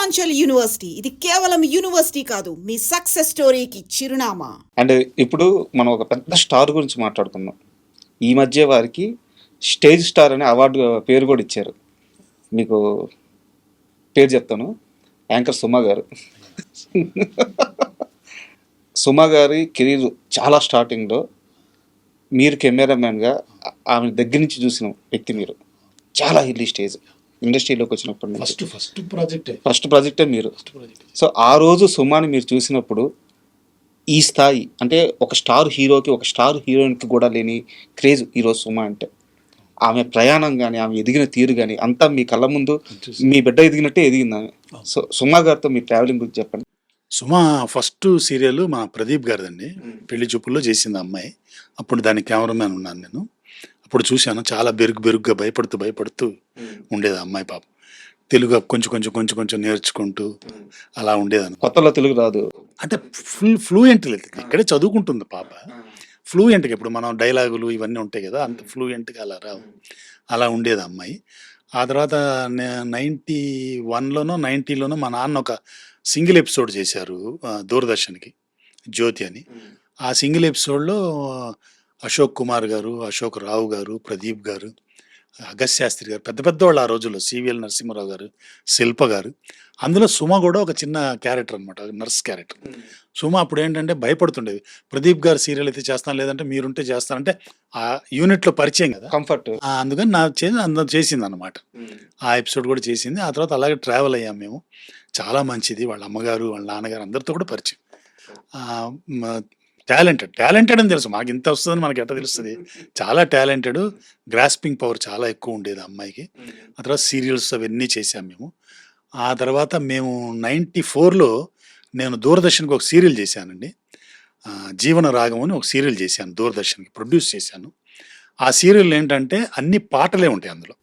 Purvanchal university ఇది కేవలం university కాదు, మీ సక్సెస్ స్టోరీకి చిరునామా. అండ్ ఇప్పుడు మనం ఒక పెద్ద స్టార్ గురించి మాట్లాడుకుందాం. ఈ మధ్య వారికి స్టేజ్ స్టార్ అనే అవార్డు పేరు కూడా ఇచ్చారు. మీకు పేరు చెప్తాను, యాంకర్ సుమ గారు. సుమ గారి కెరీర్ చాలా స్టార్టింగ్లో మీరు కెమెరామ్యాన్గా ఆమె దగ్గర నుంచి చూసిన వ్యక్తి. మీరు చాలా ఎర్లీ స్టేజ్ ఇండస్ట్రీలోకి వచ్చినప్పటి నుంచి ఫస్ట్ ప్రాజెక్టే మీరు. సో ఆ రోజు సుమాని మీరు చూసినప్పుడు ఈ స్థాయి అంటే ఒక స్టార్ హీరోకి ఒక స్టార్ హీరోయిన్కి కూడా లేని క్రేజ్ ఈరోజు సుమ అంటే. ఆమె ప్రయాణం కానీ ఆమె ఎదిగిన తీరు కానీ అంతా మీ కళ్ళ ముందు మీ బిడ్డ ఎదిగినట్టే ఎదిగింది ఆమె. సో సుమ గారితో మీ ట్రావెలింగ్ గురించి చెప్పండి. సుమ ఫస్ట్ సీరియల్ మా ప్రదీప్ గారిదండి, పెళ్లి చూపుల్లో చేసింది అమ్మాయి. అప్పుడు దాని కెమెరామ్యాన్ ఉన్నాను నేను. అప్పుడు చూశాను, చాలా బెరుగ్గా భయపడుతూ ఉండేది అమ్మాయి. పాపం తెలుగు కొంచెం నేర్చుకుంటూ అలా ఉండేదాన్ని. కొత్తలో తెలుగు రాదు అంటే ఫ్లూయెంట్ లేదు, ఇక్కడే చదువుకుంటుంది పాప. ఫ్లూయెంట్గా ఇప్పుడు మనం డైలాగులు ఇవన్నీ ఉంటాయి కదా, అంత ఫ్లూయెంట్గా అలా రావు, అలా ఉండేది అమ్మాయి. ఆ తర్వాత 91లోనో 90లోనో మా నాన్న ఒక సింగిల్ ఎపిసోడ్ చేశారు దూరదర్శన్కి, జ్యోతి అని. ఆ సింగిల్ ఎపిసోడ్లో అశోక్ కుమార్ గారు, అశోక్ రావు గారు, ప్రదీప్ గారు, అగస్త్య శాస్త్రి గారు, పెద్ద వాళ్ళు ఆ రోజుల్లో, సివిఎల్ నరసింహారావు గారు, శిల్ప గారు. అందులో సుమ కూడా ఒక చిన్న క్యారెక్టర్ అనమాట, నర్స్ క్యారెక్టర్. సుమ అప్పుడు ఏంటంటే భయపడుతుండేది. ప్రదీప్ గారు సీరియల్ అయితే చేస్తాను, లేదంటే మీరుంటే చేస్తానంటే ఆ యూనిట్లో పరిచయం కదా, కంఫర్ట్. అందుకని అందరూ చేసింది అనమాట. ఆ ఎపిసోడ్ కూడా చేసింది. ఆ తర్వాత అలాగే ట్రావెల్ అయ్యాం మేము. చాలా మంచిది. వాళ్ళ అమ్మగారు వాళ్ళ నాన్నగారు అందరితో కూడా పరిచయం. టాలెంటెడ్ అని తెలుసు, మాకు ఇంత వస్తుందని మనకి ఎట్లా తెలుస్తుంది. చాలా టాలెంటెడ్, గ్రాస్పింగ్ పవర్ చాలా ఎక్కువ ఉండేది అమ్మాయికి. ఆ తర్వాత సీరియల్స్ అవన్నీ చేసాం మేము. ఆ తర్వాత మేము 94లో నేను దూరదర్శన్కి ఒక సీరియల్ చేశానండి, జీవన రాగం అని ఒక సీరియల్ చేశాను, దూరదర్శన్కి ప్రొడ్యూస్ చేశాను. ఆ సీరియల్ ఏంటంటే అన్ని పాటలే ఉంటాయి అందులో.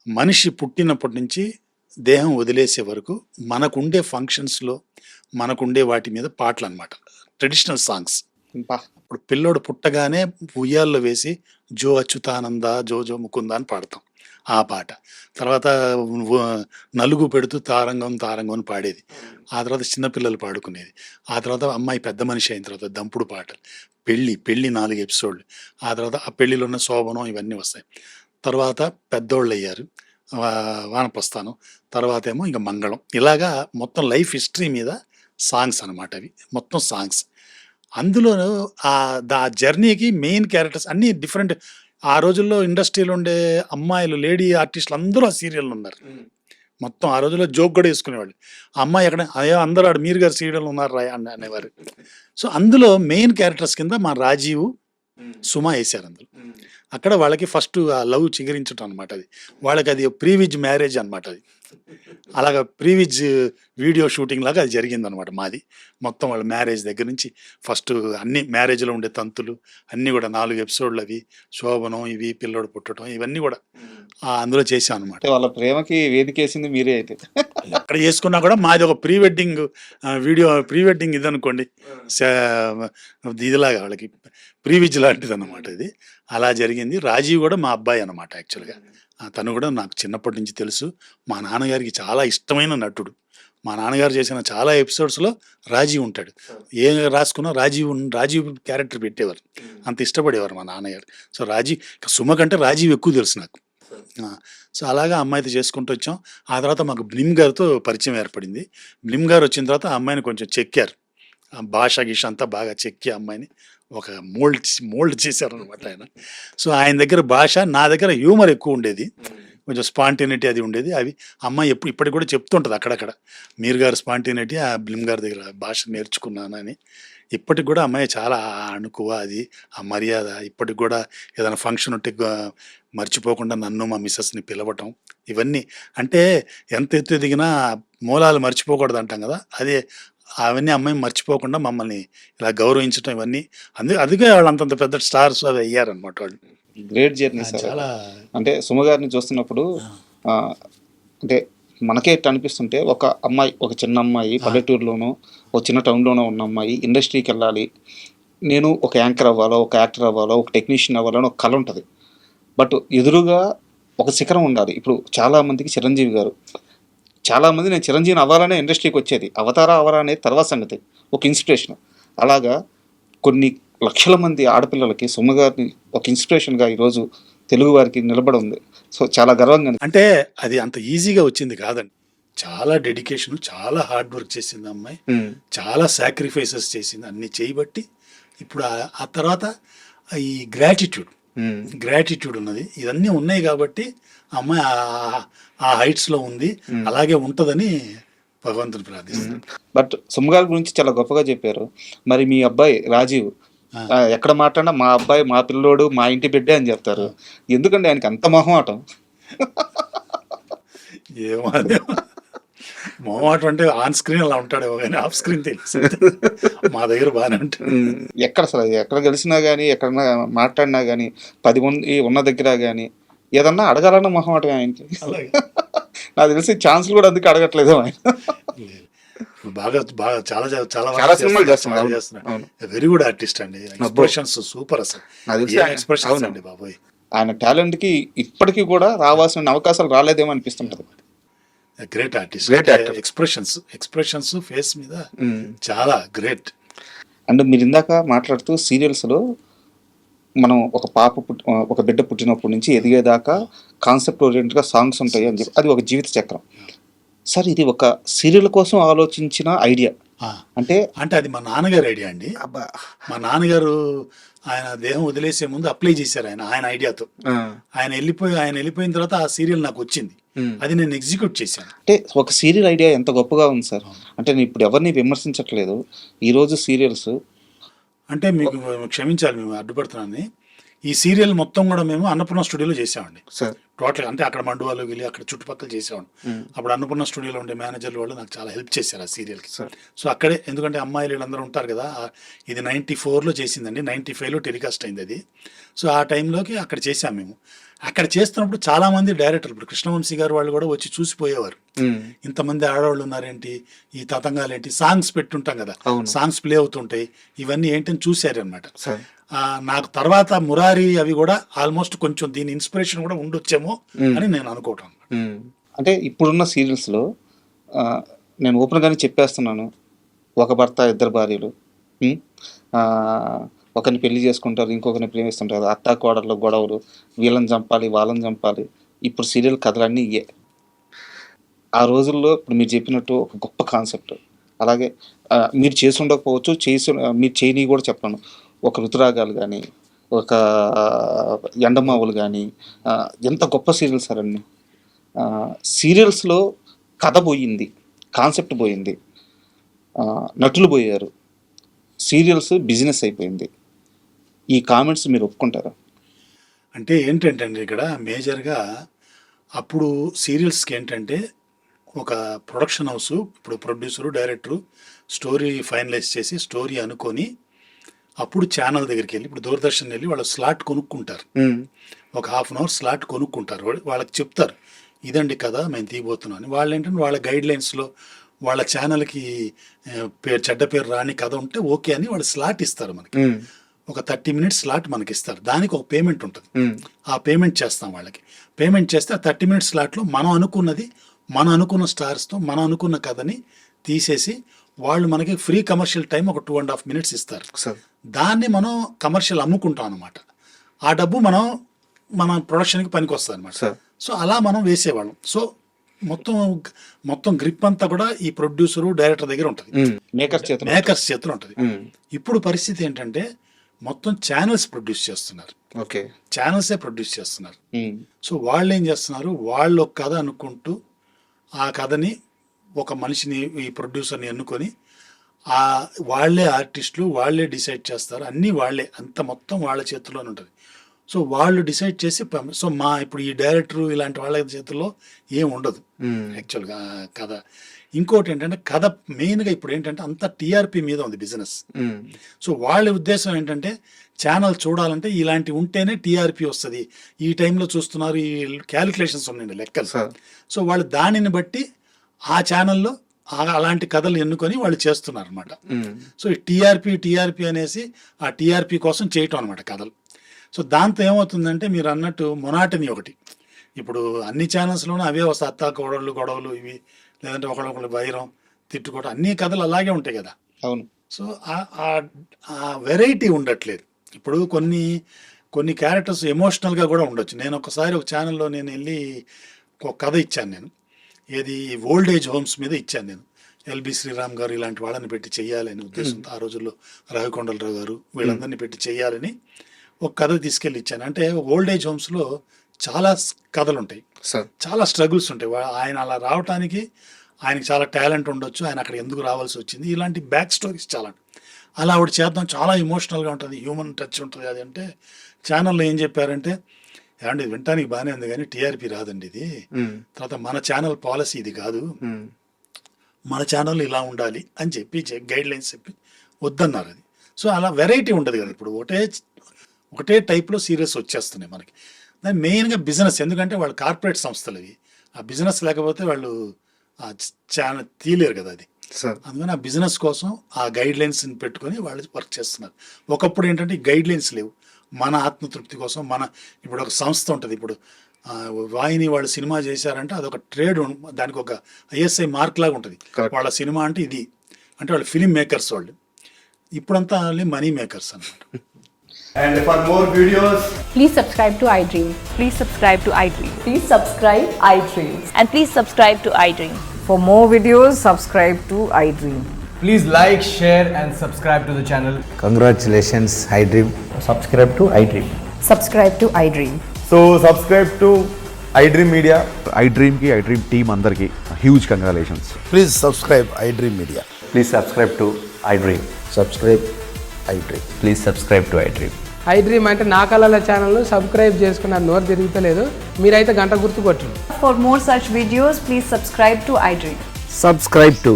మనిషి పుట్టినప్పటి నుంచి దేహం వదిలేసే వరకు మనకుండే ఫంక్షన్స్లో మనకుండే వాటి మీద పాటలు అనమాట, ట్రెడిషనల్ సాంగ్స్. ఇప్పుడు పిల్లోడు పుట్టగానే ఉయ్యాల్లో వేసి జో అచ్యుతానంద జో జో ముకుంద అని పాడతాం ఆ పాట. తర్వాత నలుగు పెడుతూ తారంగం అని పాడేది. ఆ తర్వాత చిన్నపిల్లలు పాడుకునేది. ఆ తర్వాత అమ్మాయి పెద్ద మనిషి అయిన తర్వాత దంపుడు పాటలు, పెళ్ళి 4 ఎపిసోడ్లు. ఆ తర్వాత ఆ పెళ్ళిలో ఉన్న శోభనం ఇవన్నీ వస్తాయి. తర్వాత పెద్దోళ్ళు అయ్యారు, వానప్రస్థానం, తర్వాత ఏమో ఇంకా మంగళం. ఇలాగా మొత్తం లైఫ్ హిస్టరీ మీద సాంగ్స్ అనమాట. అవి మొత్తం సాంగ్స్. అందులో ఆ జర్నీకి మెయిన్ క్యారెక్టర్స్ అన్నీ డిఫరెంట్. ఆ రోజుల్లో ఇండస్ట్రీలో ఉండే అమ్మాయిలు, లేడీ ఆర్టిస్టులు అందరూ ఆ సీరియల్లో ఉన్నారు. మొత్తం ఆ రోజుల్లో జోక్ కూడా వేసుకునేవాళ్ళు. ఆ అమ్మాయి ఎక్కడ అయ్యో అందరూ ఆడు మీరు గారు సీరియల్ ఉన్నారు రా అనేవారు. సో అందులో మెయిన్ క్యారెక్టర్స్ కింద మా రాజీవ్, సుమ వేశారు అందులో. అక్కడ వాళ్ళకి ఫస్ట్ ఆ లవ్ చిగురించడం అనమాట. అది వాళ్ళకి అది ప్రీవిజ్ మ్యారేజ్ అనమాట. అది అలాగా ప్రీవిజ్ వీడియో షూటింగ్ లాగా అది జరిగింది అనమాట మాది. మొత్తం వాళ్ళ మ్యారేజ్ దగ్గర నుంచి ఫస్ట్ అన్ని మ్యారేజ్లో ఉండే తంతులు అన్నీ కూడా 4 ఎపిసోడ్లు, అవి శోభనం, ఇవి పిల్లోడు పుట్టడం, ఇవన్నీ కూడా అందులో చేసాం అనమాట. వాళ్ళ ప్రేమకి వేదికేసింది మీరే అయితే. అక్కడ చేసుకున్నా కూడా మాది ఒక pre wedding video, pre wedding ఇది అనుకోండి, ఇదిలాగా వాళ్ళకి ప్రీవిజ్ లాంటిది అనమాట ఇది. అలా జరిగింది. రాజీవ్ కూడా మా అబ్బాయి అనమాట యాక్చువల్గా. తను కూడా నాకు చిన్నప్పటి నుంచి తెలుసు. మా నాన్నగారికి చాలా ఇష్టమైన నటుడు. మా నాన్నగారు చేసిన చాలా ఎపిసోడ్స్లో రాజీవ్ ఉంటాడు. ఏం రాసుకున్నా రాజీవ్ క్యారెక్టర్ పెట్టేవారు, అంత ఇష్టపడేవారు మా నాన్నగారు. సో సుమ కంటే రాజీవ్ ఎక్కువ తెలుసు నాకు. సో అలాగా అమ్మాయితో చేసుకుంటూ వచ్చాం. ఆ తర్వాత మాకు బ్లిమ్ గారితో పరిచయం ఏర్పడింది. బ్లిమ్ గారు వచ్చిన తర్వాత ఆ అమ్మాయిని కొంచెం చెక్కారు, భాష గీష అంతా బాగా చెక్కి అమ్మాయిని ఒక మోల్డ్ చేశారనమాట ఆయన. సో ఆయన దగ్గర భాష, నా దగ్గర హ్యూమర్ ఎక్కువ ఉండేది, కొంచెం స్పాంటినిటీ అది ఉండేది. అవి అమ్మాయి ఇప్పటికి కూడా చెప్తుంటుంది అక్కడక్కడ, మీరు గారు స్పాంటినిటీ ఆ బ్లిమ్ గారి దగ్గర భాష నేర్చుకున్నానని. ఇప్పటికి కూడా అమ్మాయి చాలా అణుకువ, అది ఆ మర్యాద. ఇప్పటికి కూడా ఏదైనా ఫంక్షన్ ఉంటే మర్చిపోకుండా నన్ను మా మిస్సెస్ని పిలవటం, ఇవన్నీ అంటే ఎంత ఎత్తు ఎదిగినా మూలాలు మర్చిపోకూడదు అంటాం కదా, అదే అవన్నీ అమ్మాయి మర్చిపోకుండా మమ్మల్ని ఇలా గౌరవించడం, ఇవన్నీ అందుకే వాళ్ళు అంతంత పెద్ద స్టార్స్ అది అయ్యారనమాట వాళ్ళు. Great journey sir. చాలా అంటే సుమ గారిని చూస్తున్నప్పుడు అంటే మనకే అనిపిస్తుంటే ఒక అమ్మాయి, ఒక చిన్న అమ్మాయి పల్లెటూరులోనో ఒక చిన్న టౌన్లోనో ఉన్న అమ్మాయి ఇండస్ట్రీకి వెళ్ళాలి, నేను ఒక యాంకర్ అవ్వాలో, ఒక యాక్టర్ అవ్వాలో, ఒక టెక్నీషియన్ అవ్వాలని ఒక కళ ఉంటుంది. బట్ ఎదురుగా ఒక శిఖరం ఉండాలి. ఇప్పుడు చాలామందికి చిరంజీవి గారు చాలామంది నేను చిరంజీవిని అవ్వాలనే ఇండస్ట్రీకి వచ్చేది, అవతారా అవరా అనేది తర్వాత సంగతి, ఒక ఇన్స్పిరేషన్. అలాగా కొన్ని లక్షల మంది ఆడపిల్లలకి సుమ గారిని ఒక ఇన్స్పిరేషన్గా ఈరోజు తెలుగు వారికి నిలబడి ఉంది. సో చాలా గర్వంగా అంటే అది అంత ఈజీగా వచ్చింది కాదండి. చాలా డెడికేషన్, చాలా హార్డ్ వర్క్ చేసింది అమ్మాయి, చాలా సాక్రిఫైసెస్ చేసింది, అన్ని చేయబట్టి ఇప్పుడు ఆ తర్వాత ఈ గ్రాటిట్యూడ్ ఉన్నది, ఇవన్నీ ఉన్నాయి కాబట్టి ఆ అమ్మాయి ఆ హైట్స్లో ఉంది, అలాగే ఉంటుందని భగవంతుని ప్రార్థిస్తుంది. బట్ సుమ గారి గురించి చాలా గొప్పగా చెప్పారు. మరి మీ అబ్బాయి రాజీవ్ ఎక్కడ మాట్లాడినా మా అబ్బాయి, మా పిల్లోడు, మా ఇంటి బిడ్డే అని చెప్తారు. ఎందుకంటే ఆయనకి అంత మొహమాటం? ఏమో అదే మొహమాటం అంటే ఆన్ స్క్రీన్ అలా ఉంటాడేమో కానీ ఆఫ్ స్క్రీన్ తెలుసు. మా దగ్గర బాగానే ఉంటుంది. ఎక్కడ అసలు ఎక్కడ కలిసినా కానీ, ఎక్కడన్నా మాట్లాడినా కానీ, 10 మంది ఉన్న దగ్గర కానీ ఏదన్నా అడగాలన్న మొహమాటం ఆయనకి. నాకు తెలిసి ఛాన్సులు కూడా అందుకే అడగట్లేదు ఆయన. బాగా బాగా చాలా చాలా సినిమాలు చేస్తున్నాడు. వెరీ గుడ్ ఆర్టిస్ట్ అండి. ఎక్స్ప్రెషన్స్ సూపర్ అసలు. ఎక్స్ప్రెషన్స్ అండి బాబోయ్. ఆయన టాలెంట్ కి ఇప్పటికీ కూడా రావాల్సిన అవకాశాలు రాలేదేమో అనిపిస్తుంటది. Great artist. Great actor. Expressions face మీద చాలా గ్రేట్. అండ్ మీరు ఇందాక మాట్లాడుతూ సీరియల్స్లో మనం ఒక బిడ్డ పుట్టినప్పటి నుంచి ఎదిగేదాకా కాన్సెప్ట్ ఓరియంటెడ్గా సాంగ్స్ ఉంటాయి అని చెప్పి, అది ఒక జీవిత చక్రం. సార్ ఇది ఒక సీరియల్ కోసం ఆలోచించిన ఐడియా అంటే అది మా నాన్నగారి ఐడియా అండి. మా నాన్నగారు ఆయన దేహం వదిలేసే ముందు అప్లై చేశారు ఆయన ఐడియాతో. ఆయన వెళ్ళిపోయిన తర్వాత ఆ సీరియల్ నాకు వచ్చింది, అది నేను ఎగ్జిక్యూట్ చేశాను. అంటే ఒక సీరియల్ ఐడియా ఎంత గొప్పగా ఉంది సార్. అంటే నేను ఇప్పుడు ఎవరిని విమర్శించట్లేదు. ఈరోజు సీరియల్స్ అంటే మీకు క్షమించాలి, మేము అడ్డుపడుతున్నాను. ఈ సీరియల్ మొత్తం కూడా మేము అన్నపూర్ణ స్టూడియోలో చేసామండి సార్. టోటల్ అంటే అక్కడ మండువాలో వెళ్ళి అక్కడ చుట్టుపక్కల చేసేవాడు. అప్పుడు అన్నపూర్ణ స్టూడియోలో ఉండే మేనేజర్లు వాళ్ళు నాకు చాలా హెల్ప్ చేశారు ఆ సీరియల్కి. సో అక్కడే, ఎందుకంటే అమ్మాయిలు వీళ్ళందరూ ఉంటారు కదా. ఇది 94లో చేసిందండి, 95లో టెలికాస్ట్ అయింది అది. సో ఆ టైంలోకి అక్కడ చేసాం మేము. అక్కడ చేస్తున్నప్పుడు చాలామంది డైరెక్టర్లు, ఇప్పుడు కృష్ణవంశీ గారు వాళ్ళు కూడా వచ్చి చూసిపోయేవారు. ఇంతమంది ఆడవాళ్ళు ఉన్నారేంటి, ఈ తతంగాలు ఏంటి, సాంగ్స్ పెట్టుంటాం కదా, సాంగ్స్ ప్లే అవుతుంటాయి, ఇవన్నీ ఏంటని చూశారనమాట. నాకు తర్వాత మురారి అవి కూడా ఆల్మోస్ట్ కొంచెం దీని ఇన్స్పిరేషన్ కూడా ఉండొచ్చేమో అని నేను అనుకోవటం. అంటే ఇప్పుడున్న సీరియల్స్లో నేను ఓపెన్గానే చెప్పేస్తున్నాను, ఒక భర్త ఇద్దరు భార్యలు, ఒకరిని పెళ్లి చేసుకుంటారు, ఇంకొకరిని ప్రేమిస్తుంటారు, అత్తా కోడళ్ళు గొడవలు, వీళ్ళని చంపాలి వాళ్ళని చంపాలి. ఇప్పుడు సీరియల్ కథలన్నీ ఇయే. ఆ రోజుల్లో ఇప్పుడు మీరు చెప్పినట్టు ఒక గొప్ప కాన్సెప్ట్. అలాగే మీరు చేసి ఉండకపోవచ్చు, మీరు చేయని కూడా చెప్పను. ఒక ఋతురాగాలు కానీ, ఒక ఎండమావులు కానీ, ఎంత గొప్ప సీరియల్స్ సార్ అన్ని. సీరియల్స్లో కథ పోయింది, కాన్సెప్ట్ పోయింది, నటులు పోయారు, సీరియల్స్ బిజినెస్ అయిపోయింది. ఈ కామెంట్స్ మీరు ఒప్పుకుంటారా? అంటే ఏంటంటే ఇక్కడ మేజర్గా అప్పుడు సీరియల్స్కి ఏంటంటే ఒక ప్రొడక్షన్ హౌస్, ఇప్పుడు ప్రొడ్యూసరు డైరెక్టరు స్టోరీ ఫైనలైజ్ చేసి స్టోరీ అనుకొని అప్పుడు ఛానల్ దగ్గరికి వెళ్ళి, ఇప్పుడు దూరదర్శన్ వెళ్ళి వాళ్ళు స్లాట్ కొనుక్కుంటారు, ఒక ½ అన్ అవర్ స్లాట్ కొనుక్కుంటారు. వాళ్ళకి చెప్తారు ఇదండి కదా మేము తీయబోతున్నాం అని. వాళ్ళు ఏంటంటే వాళ్ళ గైడ్ లైన్స్లో వాళ్ళ ఛానల్కి చెడ్డ పేరు రాని కథ ఉంటే ఓకే అని వాళ్ళు స్లాట్ ఇస్తారు మనకి. ఒక 30 minutes స్లాట్ మనకి ఇస్తారు. దానికి ఒక పేమెంట్ ఉంటుంది. ఆ పేమెంట్ చేస్తాం వాళ్ళకి. పేమెంట్ చేస్తే ఆ 30 minutes స్లాట్లో మనం అనుకున్న స్టార్స్తో మనం అనుకున్న కథని తీసేసి వాళ్ళు మనకి ఫ్రీ కమర్షియల్ టైం ఒక 2.5 minutes ఇస్తారు. దాన్ని మనం కమర్షియల్ అమ్ముకుంటాం అనమాట. ఆ డబ్బు మన ప్రొడక్షన్కి పనికి వస్తుంది అనమాట. సో అలా మనం వేసేవాళ్ళం. సో మొత్తం గ్రిప్ అంతా కూడా ఈ ప్రొడ్యూసరు డైరెక్టర్ దగ్గర ఉంటుంది, మేకర్స్ చేతులు ఉంటుంది. ఇప్పుడు పరిస్థితి ఏంటంటే మొత్తం ఛానల్స్ ప్రొడ్యూస్ చేస్తున్నారు. ఛానల్సే ప్రొడ్యూస్ చేస్తున్నారు. సో వాళ్ళు ఏం చేస్తున్నారు, వాళ్ళు ఒక కథ అనుకుంటూ ఆ కథని ఒక మనిషిని, ఈ ప్రొడ్యూసర్ని ఎన్నుకొని వాళ్ళే ఆర్టిస్టులు, వాళ్ళే డిసైడ్ చేస్తారు, అన్నీ వాళ్ళే, అంత మొత్తం వాళ్ళ చేతుల్లోనే ఉంటుంది. సో వాళ్ళు డిసైడ్ చేసి సో ఇప్పుడు ఈ డైరెక్టరు ఇలాంటి వాళ్ళ చేతుల్లో ఏం ఉండదు యాక్చువల్గా కథ. ఇంకోటి ఏంటంటే కథ మెయిన్గా ఇప్పుడు ఏంటంటే అంత టీఆర్పీ మీద ఉంది బిజినెస్. సో వాళ్ళ ఉద్దేశం ఏంటంటే ఛానల్ చూడాలంటే ఇలాంటివి ఉంటేనే టీఆర్పీ వస్తుంది, ఈ టైంలో చూస్తున్నారు, ఈ క్యాలిక్యులేషన్స్ ఉన్నాయండి, లెక్కలు. సో వాళ్ళు దానిని బట్టి ఆ ఛానల్లో అలాంటి కథలు ఎన్నుకొని వాళ్ళు చేస్తున్నారు అనమాట. సో ఈ టీఆర్పీ అనేసి ఆ టీఆర్పీ కోసం చేయటం అనమాట కథలు. సో దాంతో ఏమవుతుందంటే మీరు అన్నట్టు మొనాటనీ ఒకటి, ఇప్పుడు అన్ని ఛానల్స్లోనూ అవే వస్తాయి, అత్తా గొడవలు ఇవి లేదంటే ఒకళ్ళొకళ్ళు వైరం తిట్టుకోవడం, అన్ని కథలు అలాగే ఉంటాయి కదా. అవును. సో ఆ వెరైటీ ఉండట్లేదు. ఇప్పుడు కొన్ని క్యారెక్టర్స్ ఎమోషనల్గా కూడా ఉండొచ్చు. నేను ఒకసారి ఒక ఛానల్లో నేను వెళ్ళి ఒక కథ ఇచ్చాను నేను, ఏది ఓల్డ్ ఏజ్ హోమ్స్ మీద ఇచ్చాను నేను. ఎల్బి శ్రీరామ్ గారు ఇలాంటి వాళ్ళని పెట్టి చెయ్యాలని ఉద్దేశంతో ఆ రోజుల్లో రవికొండలరావు గారు వీళ్ళందరినీ పెట్టి చెయ్యాలని ఒక కథ తీసుకెళ్ళి ఇచ్చాను. అంటే ఓల్డ్ ఏజ్ హోమ్స్లో చాలా కథలు ఉంటాయి, సార్ చాలా స్ట్రగుల్స్ ఉంటాయి. ఆయన అలా రావడానికి ఆయనకి చాలా టాలెంట్ ఉండొచ్చు, ఆయన అక్కడ ఎందుకు రావాల్సి వచ్చింది, ఇలాంటి బ్యాక్ స్టోరీస్ చాలా. అలా ఆవిడ చేద్దాం, చాలా ఎమోషనల్గా ఉంటుంది, హ్యూమన్ టచ్ ఉంటుంది. అది అంటే ఛానల్లో ఏం చెప్పారంటే, ఏమండి వినటానికి బాగానే ఉంది కానీ టీఆర్పీ రాదండి ఇది, తర్వాత మన ఛానల్ పాలసీ ఇది కాదు, మన ఛానల్ ఇలా ఉండాలి అని చెప్పి గైడ్ లైన్స్ చెప్పి వద్దన్నారు. అది సో అలా వెరైటీ ఉండదు కదా. ఇప్పుడు ఒకటే టైప్లో సీరియల్స్ వచ్చేస్తున్నాయి మనకి. దాని మెయిన్గా బిజినెస్, ఎందుకంటే వాళ్ళు కార్పొరేట్ సంస్థలు అవి, ఆ బిజినెస్ లేకపోతే వాళ్ళు ఆ ఛానల్ తీయలేరు కదా అది. అందుకని ఆ బిజినెస్ కోసం ఆ గైడ్ లైన్స్ని పెట్టుకొని వాళ్ళు వర్క్ చేస్తున్నారు. ఒకప్పుడు ఏంటంటే ఈ గైడ్ లైన్స్ లేవు, మన ఆత్మతృప్తి కోసం ఇప్పుడు ఒక సంస్థ ఉంటుంది. ఇప్పుడు వాహిని వాళ్ళు సినిమా చేశారంటే అదొక ట్రేడ్, దానికి ఒక ఐఎస్ఐ మార్క్ లాగా ఉంటుంది. వాళ్ళ సినిమా అంటే ఇది, అంటే వాళ్ళు ఫిలిం మేకర్స్ వాళ్ళు. ఇప్పుడంతా మనీ మేకర్స్ అన్నమాట. And for more videos, Please subscribe to iDream. Please subscribe to iDream. Please subscribe iDream. And please subscribe to iDream. For more videos, subscribe to iDream. please like, share and subscribe to the channel. Congratulations, iDream. Subscribe to iDream. Subscribe to iDream. So subscribe to iDream Media. iDream ki iDream team andarki huge congratulations. Please subscribe iDream Media. Please subscribe to iDream. Subscribe iDream. Please subscribe to iDream. iDream అంటే నా కళల ఛానల్ను subscribe చేసుకున్న నోరు తిరుగుతలేదు, మీరైతే గంట గుర్తు కొట్టండి. For more such videos, please subscribe to iDream. Subscribe to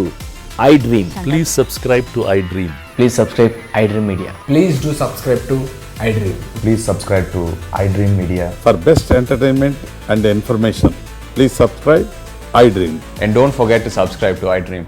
iDream. Please subscribe to iDream. Please subscribe iDream Media. Please do subscribe to iDream. Please subscribe to iDream Media. For best entertainment and information, please subscribe iDream. And don't forget to subscribe to iDream.